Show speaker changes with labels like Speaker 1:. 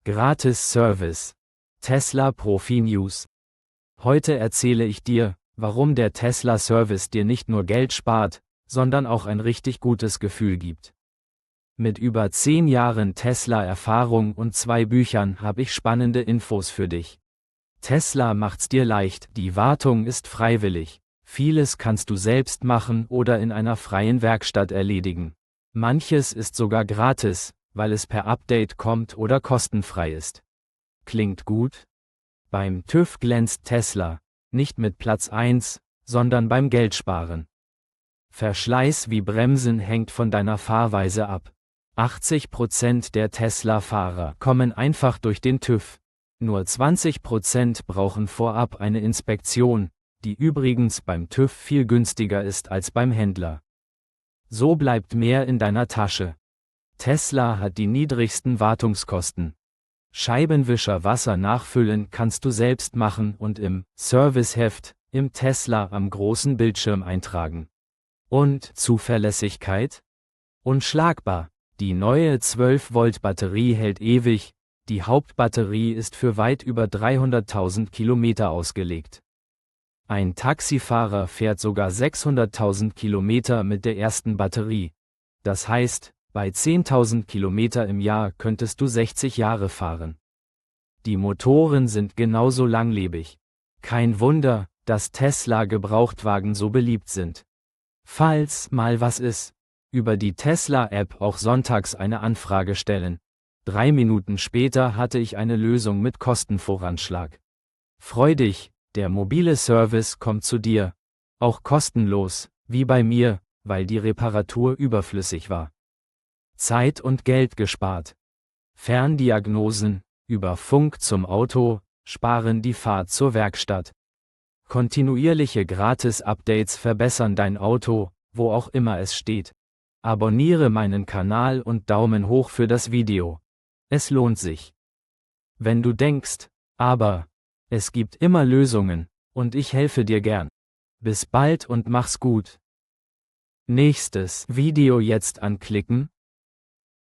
Speaker 1: Gratis Service. Tesla Profi News. Heute erzähle ich dir, warum der Tesla Service dir nicht nur Geld spart, sondern auch ein richtig gutes Gefühl gibt. Mit über 10 Jahren Tesla-Erfahrung und 2 Büchern habe ich spannende Infos für dich. Tesla macht's dir leicht, die Wartung ist freiwillig. Vieles kannst du selbst machen oder in einer freien Werkstatt erledigen. Manches ist sogar gratis, weil es per Update kommt oder kostenfrei ist. Klingt gut? Beim TÜV glänzt Tesla, nicht mit Platz 1, sondern beim Geldsparen. Verschleiß wie Bremsen hängt von deiner Fahrweise ab. 80% der Tesla-Fahrer kommen einfach durch den TÜV. Nur 20% brauchen vorab eine Inspektion, die übrigens beim TÜV viel günstiger ist als beim Händler. So bleibt mehr in deiner Tasche. Tesla hat die niedrigsten Wartungskosten. Scheibenwischer Wasser nachfüllen kannst du selbst machen und im Serviceheft im Tesla am großen Bildschirm eintragen. Und Zuverlässigkeit? Unschlagbar. Die neue 12-Volt-Batterie hält ewig, die Hauptbatterie ist für weit über 300.000 Kilometer ausgelegt. Ein Taxifahrer fährt sogar 600.000 Kilometer mit der ersten Batterie. Das heißt, bei 10.000 Kilometer im Jahr könntest du 60 Jahre fahren. Die Motoren sind genauso langlebig. Kein Wunder, dass Tesla-Gebrauchtwagen so beliebt sind. Falls mal was ist, über die Tesla-App auch sonntags eine Anfrage stellen. 3 Minuten später hatte ich eine Lösung mit Kostenvoranschlag. Freu dich, der mobile Service kommt zu dir. Auch kostenlos, wie bei mir, weil die Reparatur überflüssig war. Zeit und Geld gespart. Ferndiagnosen, über Funk zum Auto, sparen die Fahrt zur Werkstatt. Kontinuierliche Gratis-Updates verbessern dein Auto, wo auch immer es steht. Abonniere meinen Kanal und Daumen hoch für das Video. Es lohnt sich. Wenn du denkst, aber es gibt immer Lösungen, und ich helfe dir gern. Bis bald und mach's gut. Nächstes Video jetzt anklicken.